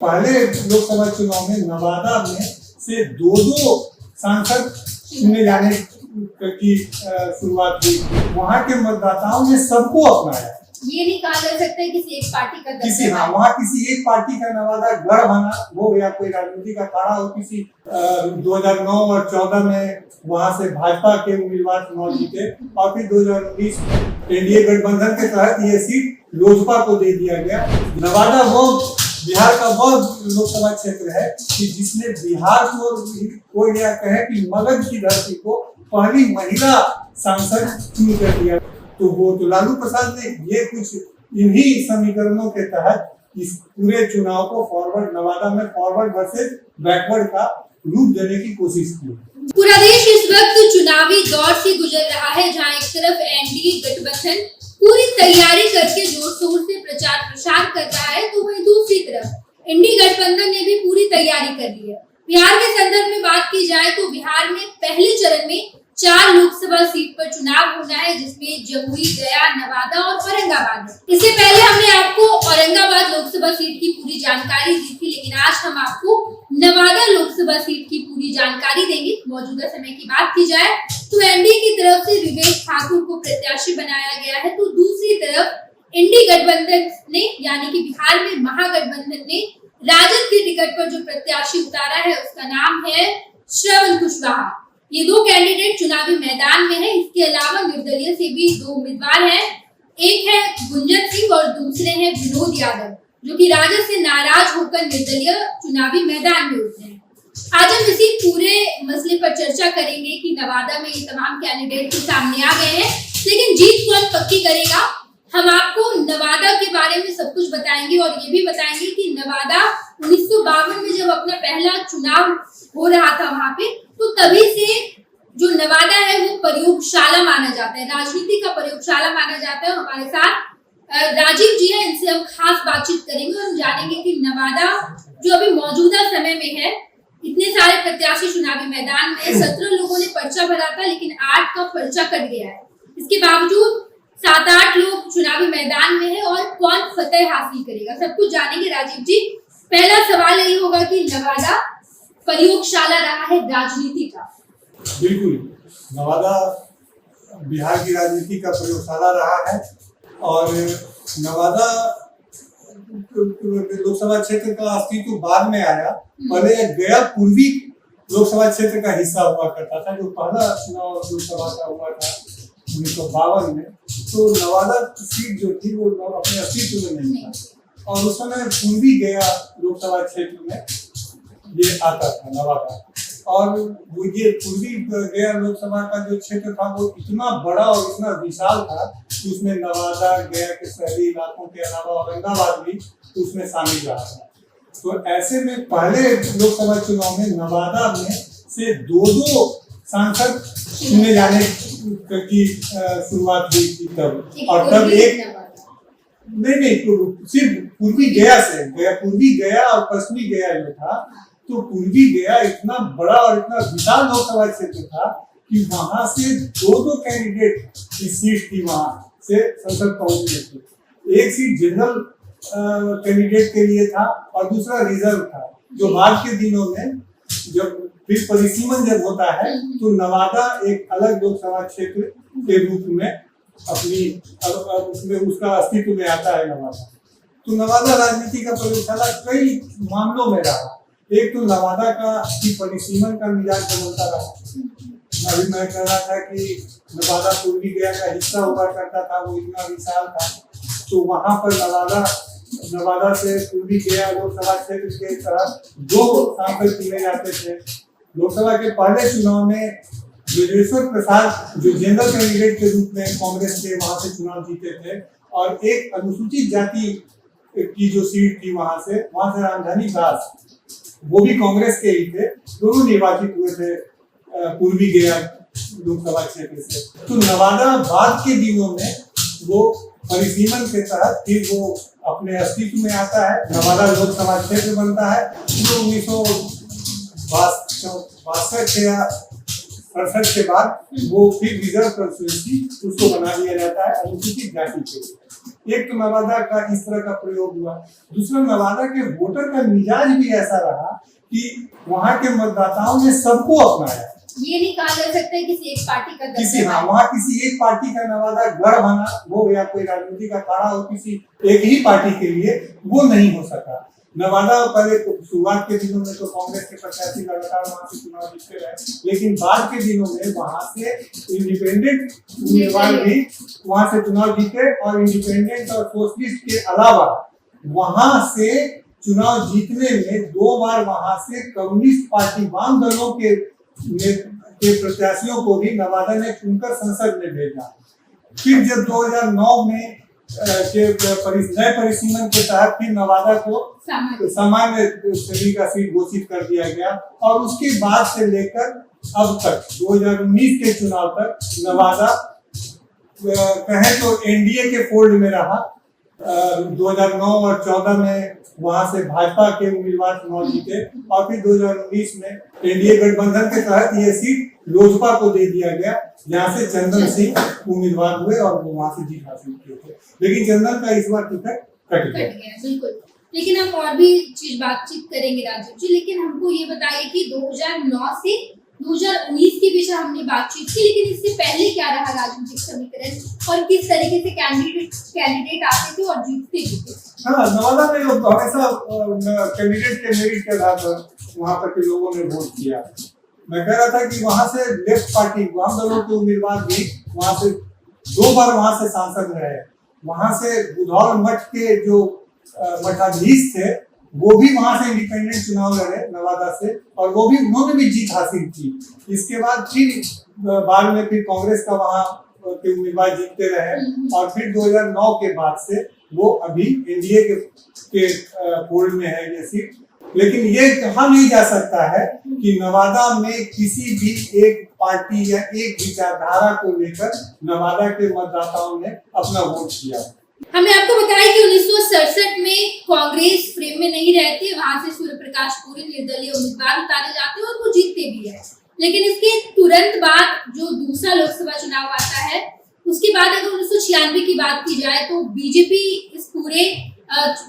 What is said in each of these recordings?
पहले लोकसभा चुनाव में नवादा में से दो सांसद चुने जाने की शुरुआत हुई। वहाँ के मतदाताओं ने सबको अपनाया। ये नहीं कहा जा सकता है किसी एक पार्टी का वहाँ किसी एक पार्टी का नवादा गढ़ बना हो या कोई राजनीति का अखाड़ा हो। किसी 2009 और 14 में वहाँ से भाजपा के उम्मीदवार चुनाव जीते और फिर 2019 में एनडीए गठबंधन के तहत ये सीट लोजपा को दे दिया गया। नवादा वो बिहार का वो लोकसभा क्षेत्र है कि जिसने बिहार को कोई यह कहे कि मगध की धरती को पहली महिला सांसद चुन कर दिया। तो वो तो लालू प्रसाद ने ये कुछ इन्हीं समीकरणों के तहत इस पूरे चुनाव को फॉरवर्ड नवादा में फॉरवर्ड वर्सेस बैकवर्ड का रूप देने की कोशिश की। पूरा देश इस वक्त चुनावी दौर से गुजर रहा है, जहां एक तरफ एनडीए गठबंधन पूरी तैयारी करके जोर शोर से प्रचार प्रसार कर रहा है, तो वहीं दूसरी तरफ इंडी गठबंधन ने भी पूरी तैयारी कर ली है। बिहार के संदर्भ में बात की जाए तो बिहार में पहले चरण में 4 लोकसभा सीट पर चुनाव होना है, जिसमें जमुई, गया, नवादा और औरंगाबाद है। इससे पहले हमने आपको औरंगाबाद लोकसभा सीट की पूरी जानकारी दी थी, लेकिन आज हम आपको नवादा लोकसभा सीट की पूरी जानकारी देंगे। मौजूदा समय की बात की जाए तो एनडीए की तरफ से विवेक ठाकुर को प्रत्याशी बनाया गया है, तो दूसरी तरफ इंडी गठबंधन ने यानी कि बिहार में महागठबंधन ने राजद के टिकट पर जो प्रत्याशी उतारा है उसका नाम है श्रवण कुशवाहा। ये 2 कैंडिडेट चुनावी मैदान में है। इसके अलावा निर्दलीय से भी 2 उम्मीदवार हैं। एक है गुंजन सिंह और दूसरे हैं विनोद यादव, जो कि राजद से नाराज होकर निर्दलीय चुनावी मैदान में उतरे हैं। आज हम इसी पूरे मसले पर चर्चा करेंगे कि नवादा में ये तमाम कैंडिडेट तो सामने आ गए हैं, लेकिन जीत कौन पक्की करेगा। हम आपको नवादा के बारे में सब कुछ बताएंगे और ये भी बताएंगे कि नवादा 1952 में जब अपना पहला चुनाव हो रहा था वहां पे, तो तभी से जो नवादा है वो प्रयोगशाला माना जाता है, राजनीति का प्रयोगशाला माना जाता है। हमारे साथ राजीव जी हैं, इनसे हम खास बातचीत करेंगे और हम जानेंगे कि नवादा जो अभी मौजूदा समय में है, इतने सारे प्रत्याशी चुनावी मैदान में 17 लोगों ने पर्चा भरा था, लेकिन 8 का पर्चा कट गया है। इसके बावजूद 7-8 लोग चुनावी मैदान में है और कौन फतेह हासिल करेगा, सब कुछ जानेंगे। राजीव जी, पहला सवाल यही होगा कि नवादा प्रयोगशाला रहा है राजनीति का। बिल्कुल, नवादा बिहार की राजनीति का प्रयोगशाला रहा है और नवादा लोकसभा क्षेत्र का अस्तित्व बाद में आया। पहले गया पूर्वी लोकसभा क्षेत्र का हिस्सा हुआ करता था, जो पहला चुनाव लोकसभा का हुआ था 1952 में। तो नवादा सीट जो थी वो अपने अस्तित्व में नहीं था और उस समय पूर्वी गया लोकसभा क्षेत्र में ये आता था नवादा। और वो ये पूर्वी गया लोकसभा का जो क्षेत्र था वो इतना बड़ा और इतना विशाल था कि उसमें नवादा, गया के शहरी इलाकों के अलावा औरंगाबाद भी उसमें शामिल रहा था। तो ऐसे में पहले लोकसभा चुनाव में नवादा में से 2 सांसद चुने जाने की शुरुआत हुई थी तब। और तब एक नहीं सिर्फ पूर्वी गया से पूर्वी गया और पश्चिमी गया जो था, तो पूर्वी गया इतना बड़ा और इतना विशाल लोकसभा क्षेत्र था कि वहां से 2 कैंडिडेट की सीट थी वहां से संसद पहुंचने की। एक सीट जनरल कैंडिडेट के लिए था और दूसरा रिजर्व था, जो बाद के दिनों में जब फिर परिसीमन जब होता है तो नवादा एक अलग लोकसभा क्षेत्र के रूप में अपनी उसमें उसका अस्तित्व में आता है नवादा। तो नवादा राजनीति का प्रयोगशाला कई मामलों में रहा। एक तो नवादा का की परिसीमन का मिजाज बदलता रहा। अभी मैं कह रहा था कि नवादा पूर्वी गया का हिस्सा हुआ करता था, वो इतना विशाल था, तो वहां पर नवादा से पूर्वी गया लोकसभा क्षेत्र के तहत 2 सांसद चुने जाते थे। लोकसभा के पहले चुनाव में योगेश्वर प्रसाद जो जनरल कैंडिडेट के रूप में कांग्रेस के वहां से चुनाव जीते थे और एक अनुसूचित जाति की जो सीट थी वहां से रामधनी दास, वो भी कांग्रेस के ही थे। दोनों निर्वाचित हुए थे पूर्वी गया लोकसभा क्षेत्र से। तो नवादा बाद के दिनों में वो परिसीमन के तहत फिर वो अपने अस्तित्व में आता है। नवादा लोकसभा क्षेत्र बनता है जो 1962 या 68 के बाद वो फिर रिजर्व कंस्टिट्यूएंसी उसको बना दिया जाता है अनुसूचित जाति के। एक तो नवादा का इस तरह का प्रयोग हुआ, दूसरा नवादा के वोटर का मिजाज भी ऐसा रहा कि वहां के मतदाताओं ने सबको अपनाया। ये नहीं कहा जा सकता है किसी एक पार्टी का किसी वहाँ किसी एक पार्टी का नवादा गढ़ बना हो या कोई राजनीतिक अखाड़ा हो किसी एक ही पार्टी के लिए, वो नहीं हो सका। नवादा पहले शुरुआत के दिनों में तो कांग्रेस के प्रत्याशी लगातार वहां से चुनाव जीतते रहे, लेकिन बाद के दिनों में वहां से इंडिपेंडेंट उम्मीदवार भी वहां से चुनाव जीते और इंडिपेंडेंट और सोशलिस्ट के अलावा वहां से चुनाव जीतने में 2 बार वहां से कम्युनिस्ट पार्टी वाम दलों के प्रत्याशियों को भी नवादा ने चुनकर संसद में भेजा। फिर जब 2009 में नए परिसीमन के तहत फिर नवादा को सामान्य श्रेणी का सीट घोषित कर दिया गया और उसके बाद से लेकर अब तक 2019 के चुनाव तक नवादा कहें तो एनडीए के फोल्ड में रहा। 2009 और 14 में वहां से भाजपा के उम्मीदवार चुनाव जीते और फिर 2019 में एनडीए गठबंधन के तहत ये सीट लोजपा को दे दिया गया, जहां से चंदन सिंह उम्मीदवार हुए और वो वहां से जीत हासिल किए थे, लेकिन चंदन का इस बार टिकट कट गया। बिल्कुल, लेकिन हम और भी चीज बातचीत करेंगे राजीव जी, लेकिन हमको ये बताइए कि 2009 से 2019 के बीच हमने बातचीत की, लेकिन इससे पहले क्या रहा राजनीतिक समीकरण और किस तरीके से कैंडिडेट आते थे और जीतते भी थे? हाँ, नवादा में लोग हमेशा कैंडिडेट के मेरिट के आधार पर वहां पर के लोगों ने वोट किया। मैं कह रहा था कि वहां से लेफ्ट पार्टी वाम दलों के उम्मीदवार भी वहां से 2 बार वहां से सांसद रहे। वहां से बुधौल मठ के जो मठाधीश थे वो भी वहां से इंडिपेंडेंट चुनाव लड़े नवादा से और वो भी उन्होंने भी जीत हासिल की। इसके बाद फिर बाद में फिर कांग्रेस का वहां के उम्मीदवार जीतते रहे और फिर 2009 के बाद से वो अभी एनडीए के फोल्ड में है ये सीट। लेकिन ये कहा नहीं जा सकता है कि नवादा में किसी भी एक पार्टी या एक विचारधारा को लेकर नवादा के मतदाताओं ने अपना वोट किया। हमने आपको बताया कि 1967 में कांग्रेस फ्रेम में नहीं रहती, वहां से सूर्य प्रकाश पूरी निर्दलीय उम्मीदवार उतारे जाते हैं और वो जीतते भी है। लेकिन इसके तुरंत बाद जो दूसरा लोकसभा चुनाव आता है, उसके बाद अगर 1996 की बात की जाए तो बीजेपी इस पूरे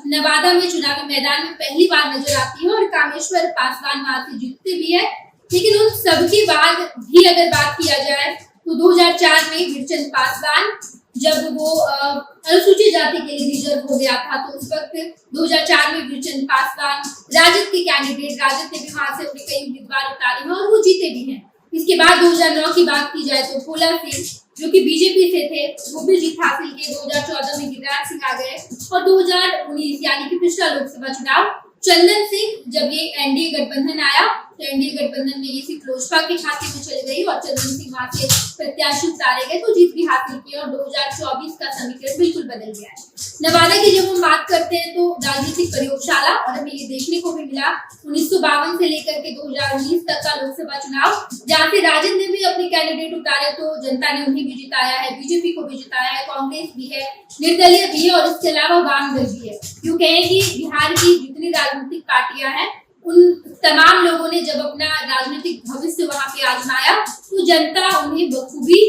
नवादा में चुनावी मैदान में पहली बार नजर आती है और कामेश्वर पासवान वहां से जीतते भी है। लेकिन उन सबके बाद भी अगर बात किया जाए तो 2004 में वीरचंद पासवान जब वो अनुसूचित जाति के लिए रिजर्व हो गया था, तो उस वक्त 2004 में वीरचंद पासवान राजद के कैंडिडेट, राजद ने भी वहां से अपने कई उम्मीदवार उतारे हैं और वो जीते भी हैं। इसके बाद 2009 की बात की जाए तो भोला सिंह जो कि बीजेपी से थे वो भी जीत हासिल किए। 2014 में गिरिराज सिंह आ गए और 2019 यानी कि पिछला लोकसभा चुनाव चंदन सिंह जब ये एनडीए गठबंधन आया तो एनडीए गठबंधन में ये सीट लोजपा के खाते में चली गई और चंदन सिंह वहां से प्रत्याशी उतारे गए तो जीत भी हासिल की और 2024 का समीकरण बिल्कुल बदल गया है। नवादा की जब हम बात करते हैं तो राजनीतिक प्रयोगशाला और हमें ये देखने को भी मिला 1952 से लेकर के 2019 तक का लोकसभा चुनाव, जहाँ से राजद ने भी अपने कैंडिडेट उतारे तो जनता ने उन्हें भी जिताया है, बीजेपी को भी जिताया है, कांग्रेस भी है, निर्दलीय भी है और इसके अलावा वाम दल भी है। यूं कहें कि बिहार की जितनी राजनीतिक पार्टियां हैं उन तमाम लोगों ने जब अपना राजनीतिक भविष्य वहां पे आजमाया तो जनता उन्हें बखूबी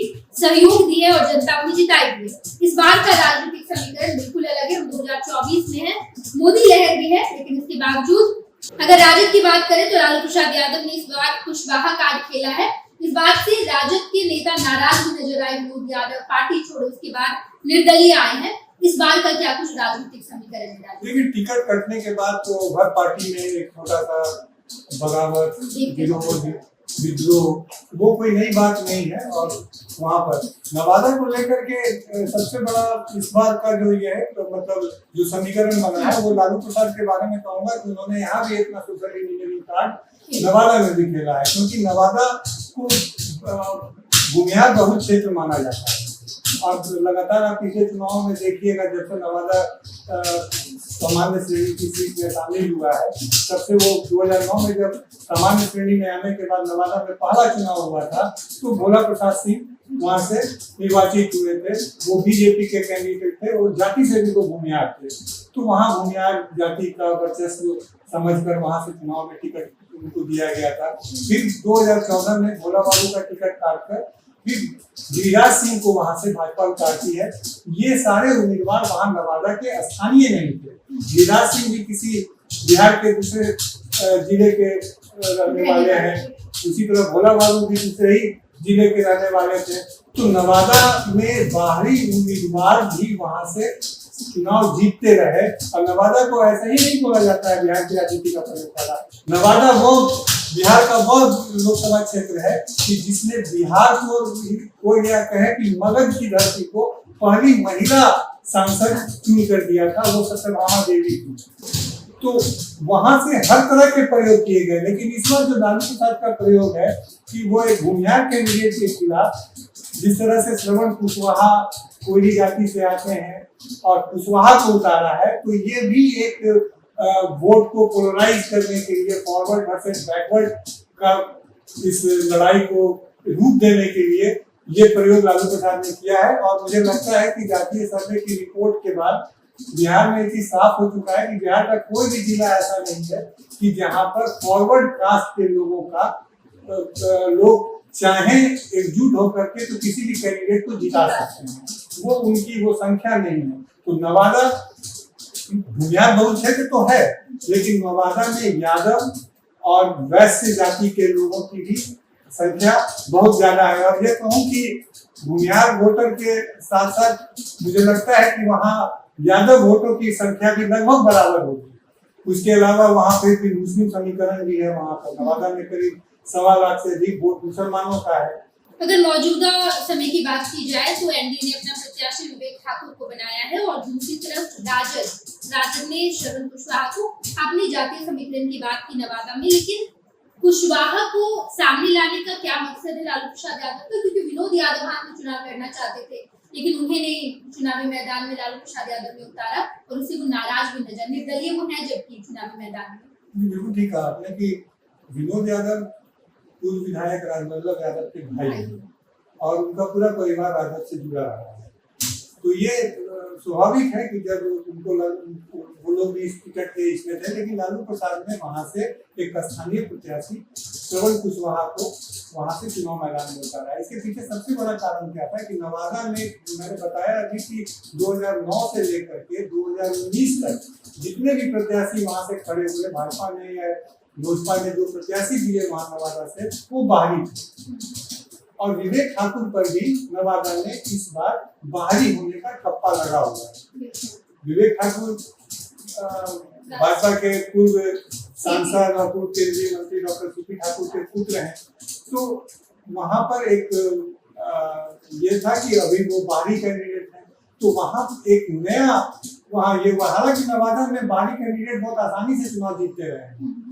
सहयोग दी है और जनता उन्हें जिताई भी है। इस बार का राजनीतिक समीकरण बिल्कुल अलग है, हम 2024 में है, मोदी लहर भी है, लेकिन इसके बावजूद अगर राजद की बात करें तो लालू प्रसाद यादव ने इस बार कुशवाहा कार्ड खेला है। इस बात से राजद के नेता नाराज भी नजर आए, विनोद यादव पार्टी छोड़ो उसके बाद निर्दलीय आए हैं। इस बार का क्या कुछ राजनीतिक समीकरण है? देखिए, टिकट कटने के बाद तो हर पार्टी में एक छोटा सा बगावत, विरोध, विद्रोह, वो कोई नई बात नहीं है। और वहां पर नवादा को लेकर के सबसे बड़ा इस बार का जो ये है तो मतलब जो समीकरण बना है वो लालू प्रसाद के बारे में कहूंगा कि उन्होंने यहाँ भी इतना सोशल इंजीनियरिंग कार्ड नवादा में भी खेला है, क्योंकि नवादा को बुनियाद बहुत क्षेत्र माना जाता है। और लगातार आप पिछले चुनाव में देखिएगा, जब से नवादा सामान्य श्रेणी की सीट में शामिल हुआ है तब से वो 2009 में जब सामान्य श्रेणी में आने के बाद नवादा में पहला चुनाव हुआ था तो भोला प्रसाद सिंह वहां से निर्वाचित हुए थे। वो बीजेपी के कैंडिडेट थे और जाति से भी वो भूमिहार थे, तो वहाँ भूमिहार जाति का वर्चस्व समझकर वहां से चुनाव में टिकट उनको दिया गया था। फिर 2014 में भोला बाबू का टिकट काटकर फिर गिरिराज सिंह को वहां से भाजपा उतारती है। ये सारे उम्मीदवार वहां नवादा के स्थानीय नहीं थे। गिरिराज सिंह भी किसी बिहार के दूसरे जिले के रहने वाले हैं, उसी तरह भोला बाबू भी दूसरे ही जिले के रहने वाले थे। तो नवादा में बाहरी उम्मीदवार भी वहां से चुनाव जीतते रहे। और नवादा को ऐसा ही नहीं बोला जाता है बिहार की राजनीति का प्रयोगशाला। नवादा वो बिहार का वो लोकसभा क्षेत्र है कि जिसने बिहार को यह कहे कि मगध की धरती को पहली महिला सांसद चुन कर दिया था, वो सत्यभामा देवी थी। तो वहां से हर तरह के प्रयोग किए गए, लेकिन इस बार जो लालू प्रसाद का प्रयोग है कि वो एक भूमिहार कैंडिडेट के खिलाफ, जिस तरह से श्रवण कुशवाहा कोयली जाति से आते हैं और कुशवाहा को उतारा है, तो ये भी एक वोट को पोलराइज करने के लिए, फॉरवर्ड वर्सेस बैकवर्ड का इस लड़ाई को रूप देने के लिए ये प्रयोग लालू प्रसाद ने किया है। और मुझे लगता है कि जातीय सर्वे की रिपोर्ट के बाद बिहार में इतनी साफ हो चुका है कि बिहार का कोई भी जिला ऐसा नहीं है कि जहां पर फॉरवर्ड कास्ट के लोगों का लोग चाहे एकजुट होकर के तो किसी भी कैंडिडेट को जिता सकते हैं। वो उनकी वो संख्या नहीं है। तो नवादा भूमिहार बहुल क्षेत्र तो है, लेकिन नवादा में यादव और वैश्य जाति के लोगों की भी संख्या बहुत ज्यादा है। और ये कहूँ कि भूमिहार वोटर के साथ साथ मुझे लगता है कि वहाँ यादव वोटों की संख्या भी लगभग बराबर होगी। उसके अलावा वहाँ पे भी मुस्लिम समीकरण भी है। वहाँ पर नवादा में करीब 1.25 लाख से अधिक वोट मुसलमानों का है। अगर मौजूदा समय की बात की जाए तो एनडीए ने अपना प्रत्याशी विवेक ठाकुर को बनाया है और दूसरी तरफ राजद ने श्रवण कुशवाहा को अपनी जातीय समीकरण की बात की नवादा में। लेकिन कुशवाहा को सामने लाने का क्या मकसद है लालू प्रसाद यादव का? क्योंकि विनोद यादव वहां से चुनाव लड़ना चाहते थे, लेकिन उन्हें नहीं चुनावी मैदान में लालू प्रसाद यादव ने उतारा और उससे वो नाराज भी नजर, निर्दलीय वो है जबकि चुनावी मैदान में। बिल्कुल ठीक कहा आपने कि विनोद यादव पूर्व विधायक राजवल्लभ यादव के भाई हैं और उनका पूरा परिवार राजद से जुड़ा रहा है। तो ये स्वाभाविक है कि जब उनको वो लोग भी इस टिकट के इसमें थे, लेकिन लालू प्रसाद ने वहां से एक स्थानीय प्रत्याशी श्रवण कुशवाहा को वहां से चुनाव मैदान में उतारा। इसके पीछे सबसे बड़ा कारण क्या था कि नवादा में मैंने बताया अभी कि 2009 से लेकर के 2019 तक जितने भी प्रत्याशी वहां से खड़े हुए, भाजपा ने या लोजपा ने जो प्रत्याशी दिए वहां नवादा से, वो बाहरी थे। और विवेक ठाकुर पर भी नवादा ने इस बार बाहरी होने का ठप्पा लगा हुआ है। विवेक ठाकुर भाजपा के पूर्व सांसद और पूर्व केंद्रीय मंत्री डॉक्टर सीपी ठाकुर के पुत्र हैं। तो वहां पर एक ये था कि अभी वो बाहरी कैंडिडेट हैं, तो वहां एक नया ये हालांकि नवादा में बाहरी कैंडिडेट बहुत आसानी से चुनाव जीतते रहे हैं।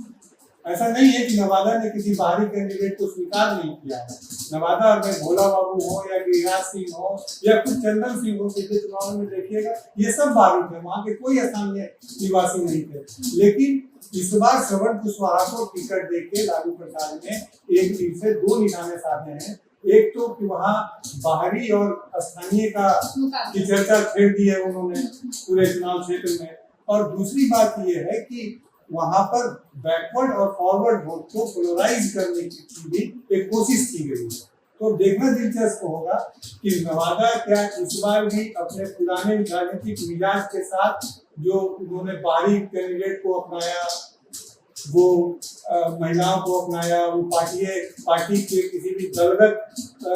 ऐसा नहीं है कि नवादा ने किसी बाहरी कैंडिडेट को स्वीकार नहीं किया है। नवादा में भोला बाबू हो या गिरिराज सिंह हो या कुछ चंदन सिंह हो, पिछले चुनाव में देखिएगा ये सब बाहरी थे, वहाँ के कोई स्थानीय निवासी नहीं थे। लेकिन इस बार श्रवण कुशवाहा को टिकट देके लालू प्रसाद ने एक तीर से 2 निशाने साधे हैं। एक तो कि वहाँ बाहरी और स्थानीय की चर्चा छेड़ दी है उन्होंने पूरे चुनाव क्षेत्र में, और दूसरी बात ये है कि वहां पर बैकवर्ड और फॉरवर्ड वोट को पोलराइज करने की भी एक कोशिश की गई है। तो देखना दिलचस्प होगा कि नवादा क्या इस बार भी अपने पुराने राजनीतिक मिजाज के साथ जो उन्होंने बाहरी कैंडिडेट को अपनाया, वो महिलाओं को अपनाया, वो पार्टी के किसी भी दलगत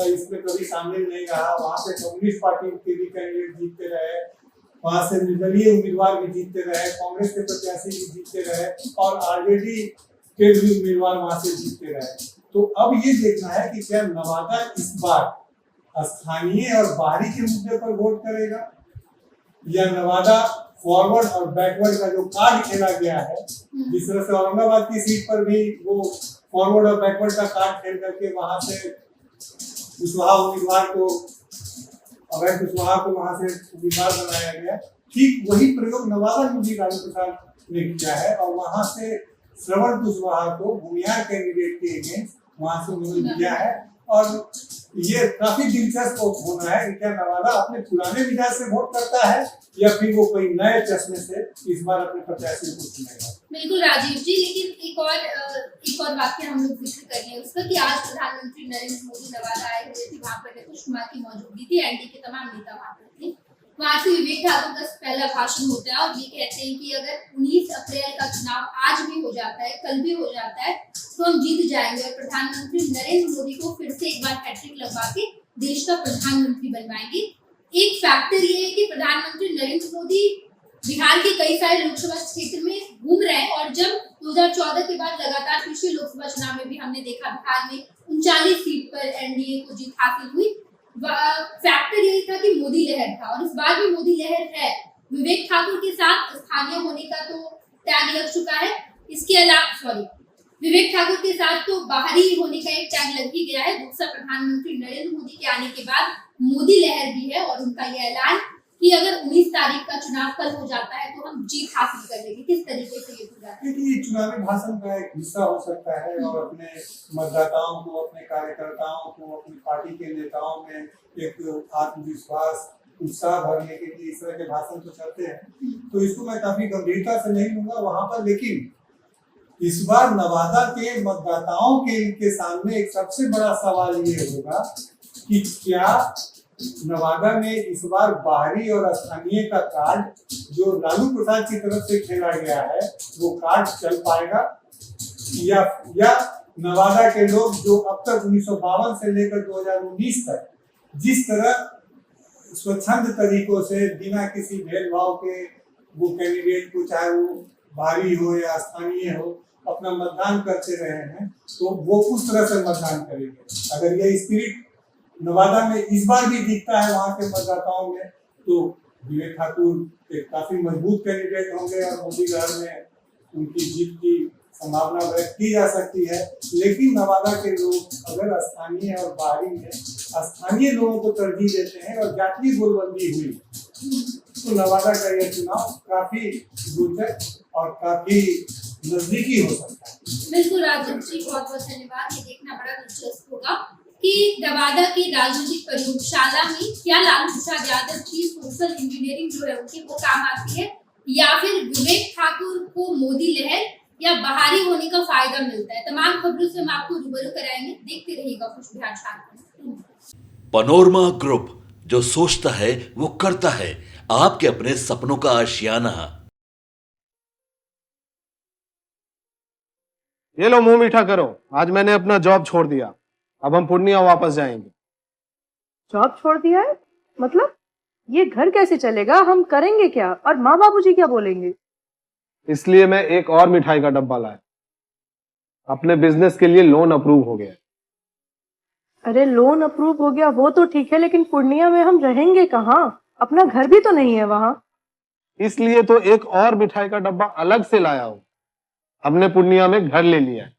इसमें कभी शामिल नहीं रहा। वहाँ पे कम्युनिस्ट पार्टी के भी कैंडिडेट जीतते रहे, वहां से निर्दलीय उम्मीदवार भी जीतते रहे, कांग्रेस के प्रत्याशी भी जीतते रहे और आरजेडी के भी उम्मीदवार वहां से जीतते रहे। तो अब ये देखना है कि क्या नवादा इस बार स्थानीय और बाहरी के मुद्दे पर वोट करेगा या नवादा फॉरवर्ड और बैकवर्ड का जो कार्ड खेला गया है, जिस तरह से औरंगाबाद की सीट पर भी वो फॉरवर्ड और बैकवर्ड का कार्ड खेल करके वहां से कुशवाहा उम्मीदवार को वहां से उम्मीदवार बनाया गया, ठीक वही प्रयोग नवादा में भी लालू प्रसाद ने किया है और वहां से श्रवण कुशवाहा को भूमिहार कैंडिडेट के अगेंस्ट वहां से उन्होंने दिया है। और ये काफी दिलचस्प होना है कि क्या नवादा अपने पुराने मिजाज से वोट करता है या फिर वो कोई नए चश्मे से इस बार अपने प्रत्याशी को चुनेगा। बिल्कुल राजीव जी, लेकिन एक और वाक्य हम लोग जिक्र कर लें उसका कि आज प्रधानमंत्री नरेंद्र मोदी नवादा आए हुए थे। वहां पर नीतीश कुमार की मौजूदगी थी, एनडीए के तमाम नेता वहां पर थे। वहां से विवेक ठाकुर का पहला भाषण होता है और ये कहते हैं कि अगर 19 अप्रैल का चुनाव आज भी हो जाता है, कल भी हो जाता है, तो हम जीत जाएंगे और प्रधानमंत्री नरेंद्र मोदी को फिर से एक बार हैट्रिक लगवा के देश का प्रधानमंत्री बनवाएंगे। एक फैक्टर ये है कि प्रधानमंत्री नरेंद्र मोदी बिहार के कई सारे लोकसभा क्षेत्र में घूम रहे हैं और जब 2014 के बाद लगातार पिछले लोकसभा चुनाव में भी हमने देखा बिहार में 39 सीट पर एनडीए को जीत हासिल हुई। फैक्टर यही था कि मोदी लहर था और इस बार भी मोदी लहर है। विवेक ठाकुर के साथ स्थानीय होने का तो टैग लग चुका है, इसके अलावा विवेक ठाकुर के साथ तो बाहरी होने का एक टैग लग ही गया है। दूसरा, प्रधानमंत्री नरेंद्र मोदी के आने के बाद मोदी लहर भी है और उनका यह ऐलान कि अगर 19 तारीख का चुनाव कल हो जाता है तो हम जीत हासिल कर लेंगे। किस तरीके से ये पूरा क्योंकि ये चुनावी भाषण का एक हिस्सा हो सकता है और अपने मतदाताओं को, अपने कार्यकर्ताओं को, अपनी पार्टी के नेताओं में एक आत्मविश्वास, उत्साह भरने के लिए इस तरह के भाषण तो चलते हैं। तो इसको मैं काफी गंभीरता से नहीं लूंगा वहां पर। लेकिन इस बार नवादा के मतदाताओं के सामने एक सबसे बड़ा सवाल ये होगा कि क्या नवादा में इस बार बाहरी और स्थानीय का कार्ड जो लालू प्रसाद की तरफ से खेला गया है वो कार्ड चल पाएगा, या नवादा के लोग जो अब तक 1952 से लेकर 2019 तक जिस तरह स्वच्छंद तरीकों से बिना किसी भेदभाव के वो कैंडिडेट को, चाहे वो बाहरी हो या स्थानीय हो, अपना मतदान करते रहे हैं, तो वो उस तरह से मतदान करेंगे। अगर ये स्पिरिट नवादा में इस बार भी दिखता है वहां के मतदाताओं में, तो विवेक ठाकुर एक काफी मजबूत कैंडिडेट होंगे और मोदी लहर में उनकी जीत की संभावना व्यक्त की जा सकती है। लेकिन नवादा के लोग अगर स्थानीय और बाहरी में स्थानीय लोगों को तरजीह देते हैं और जातीय गोलबंदी हुई तो नवादा का यह चुनाव काफी रोचक और काफी नजदीकी हो सकता है। बिल्कुल राजन जी, बहुत बहुत धन्यवाद। ये देखना बड़ा दिलचस्प होगा कि नवादा की राजनीतिक प्रयोगशाला में क्या लालू प्रसाद यादव की सोशल इंजीनियरिंग जो है उनकी वो काम आती है, या फिर विवेक ठाकुर को मोदी लहर या बाहरी होने का फायदा मिलता है। तमाम खबरों से हम आपको रूबरू कराएंगे, देखते रहिएगा खुश बिहार झारखंड। पनोरमा ग्रुप, जो सोचता है वो करता है, आपके अपने सपनों का आशियाना। ये लो मुंह मीठा करो, आज मैंने अपना जॉब छोड़ दिया, अब हम पूर्णिया वापस जाएंगे। जॉब छोड़ दिया है? मतलब ये घर कैसे चलेगा, हम करेंगे क्या और माँ बाबूजी क्या बोलेंगे? इसलिए मैं एक और मिठाई का डब्बा लाया, अपने बिजनेस के लिए लोन अप्रूव हो गया। अरे लोन अप्रूव हो गया वो तो ठीक है, लेकिन पूर्णिया में हम रहेंगे कहाँ? अपना घर भी तो नहीं है वहां। इसलिए तो एक और मिठाई का डब्बा अलग से लाया हूं। हमने पूर्णिया में घर ले लिया है,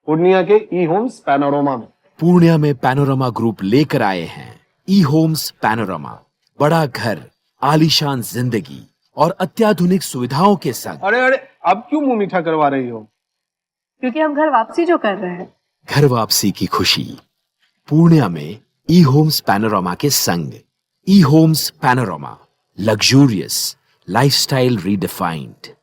पूर्णिया के ई होम्स पैनोरमा में। पूर्णिया में पैनोरमा ग्रुप लेकर आए हैं ई होम्स पैनोरमा, बड़ा घर, आलीशान जिंदगी और अत्याधुनिक सुविधाओं के संग। अरे अरे, अब क्यों मुंह मीठा करवा रही हो? क्योंकि हम घर वापसी जो कर रहे हैं। घर वापसी की खुशी पूर्णिया में ई होम्स पैनोरमा के संग। ई homes panorama, luxurious lifestyle redefined.